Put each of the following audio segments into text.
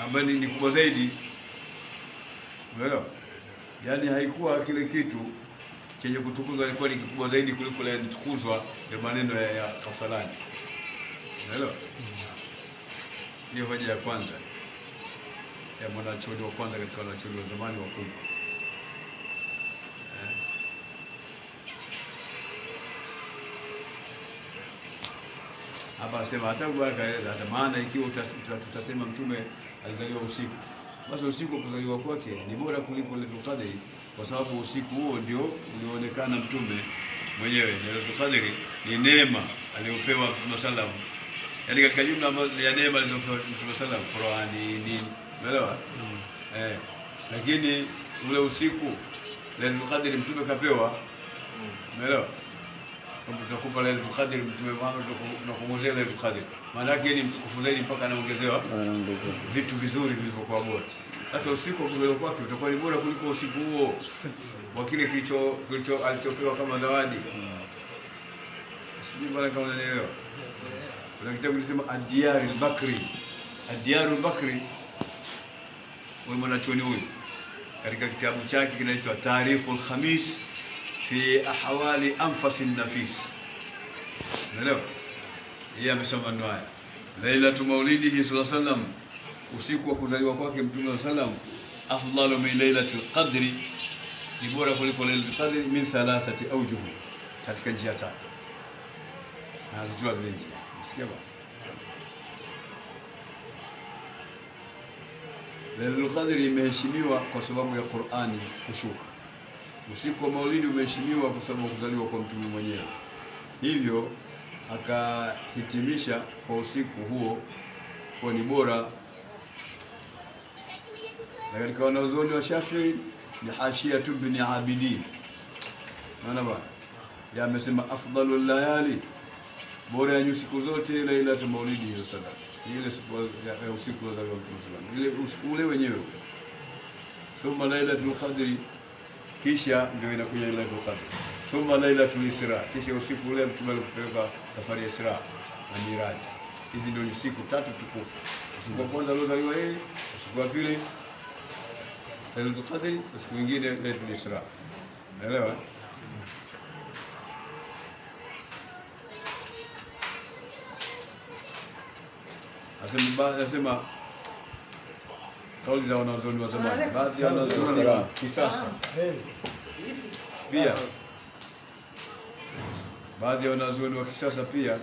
ambayo ni kubwa zaidi. Umeelewa? Yaani haikuwa kile kitu chenye kutukuzwa ilikuwa ni kikubwa zaidi kuliko ile kutukuzwa ya maneno ya Kasalani. Umeelewa? Hiyo hoja ya kwanza ya mwanachuoni wa kwanza katika wanachuoni wa zamani wakubwa. Hapa anasema hata bwana kaeleza hata maana ikiwa tutasema mtume alizaliwa usiku, basi usiku kuzaliwa kwake ni bora kuliko Lailatul Qadr, kwa sababu usiku huo ndio ulioonekana mtume mwenyewe. Lailatul Qadr ni neema aliyopewa Mtume sallam, yaani katika jumla ya neema alizopewa Mtume sallam, Qur'ani nini, umeelewa? Lakini ule usiku Lailatul Qadr mtume kapewa, umeelewa? Kama tutakupa Lailatul Qadr mtume Muhammad tunakuongezea Lailatul Qadr, maana yake ni mtukufu zaidi mpaka anaongezewa vitu vizuri vilivyokuwa bora. Sasa usiku wa kuzaliwa kwake utakuwa ni bora kuliko usiku huo wa kile alichopewa kama zawadi. Sijui bwana kama unanielewa. Kuna kitabu kinasema Ad-Diyar al-Bakri. Ad-Diyar al-Bakri huyu mwanachuoni huyu katika kitabu chake kinaitwa Tarikhul Khamis fi ahwali anfas an-nafis. Unaelewa? Yeye amesoma maneno haya. Lailatu maulidihi sallallahu alayhi wasallam, usiku wa kuzaliwa kwake Mtume sallam, afdalu min lailatul qadri, ni bora kuliko lailatul qadri min thalathati awjuh, katika njia tatu. Nazijua zile njia. Sikia bwana. Lailatul qadri imeheshimiwa kwa sababu ya Qur'ani kushuka. Usiku wa maulidi umeheshimiwa kwa sababu kuzaliwa kwa mtume mwenyewe. Hivyo akahitimisha kwa usiku huo kwa ni bora. Na katika wanazuoni wa Shafi'i ni Hashia ibn Abidin. Maana bwana yeye amesema afdalul layali, bora ya siku zote Lailatul Maulidi hiyo sana. Ile siku ya usiku wa kuzaliwa Mtume sallallahu alayhi wasallam. Ile usiku ule wenyewe. Thumma Lailatul Qadri, kisha ndio inakuja Lailatul Qadr. Thumma Lailatul Isra, kisha usiku ule mtume alipeleka safari ya Isra na Miraj. Hizi ndio siku tatu tukufu. Usiku wa kwanza aliozaliwa yeye, usiku wa pili Lailatul Qadr, usiku mwingine Lailatul Isra. Unaelewa? Asema kauli za wanazuoni wa zamani, baadhi ya wanazuoni wa kisasa pia, baadhi ya wanazuoni wa kisasa pia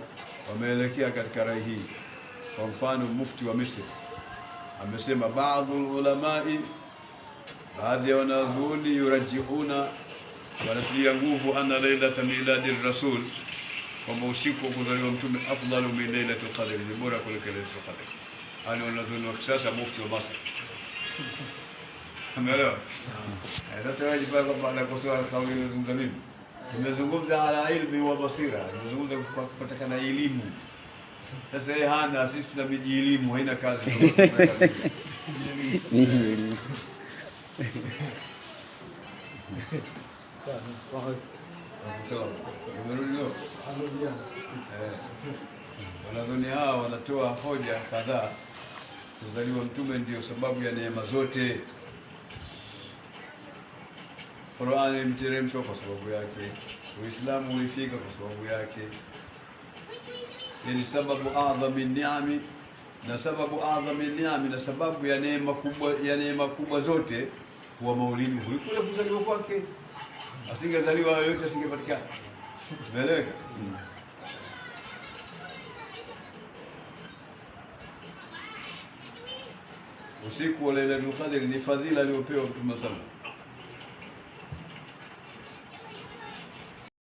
wameelekea katika rai hii. Kwa mfano mufti wa Misri amesema baadhi ulamai, baadhi ya wanazuoni yurajihuna, wanatilia nguvu anna lailata miladi rasul, kwamba usiku wa kuzaliwa mtume afdalu min lailatul qadr, ni bora kuliko lailatul qadr. Hao wanazuoni wa kisasa, mufti wa Misri. Umeelewa? Sasa waje pale kwamba anakosoa kauli iliyozungumza mimi. Nimezungumza ala ilmi wa basira, nimezungumza kutokana na elimu. Sasa yeye hana, sisi tuna miji elimu, haina kazi. Sawa. Wanazuoni hawa wanatoa hoja kadhaa. Kuzaliwa mtume ndio sababu ya neema zote. Qur'ani imeteremshwa kwa sababu yake. Uislamu ulifika kwa sababu yake. Ni sababu adhami ni'ami, na sababu adhami ni'ami, na sababu ya neema kubwa zote huwa maulidi. Kule kuzaliwa kwake, asingezaliwa yote asingepatikana. Umeeleweka? Usiku wa Lailatul Qadr ni fadhila aliyopewa Mtume sallallahu.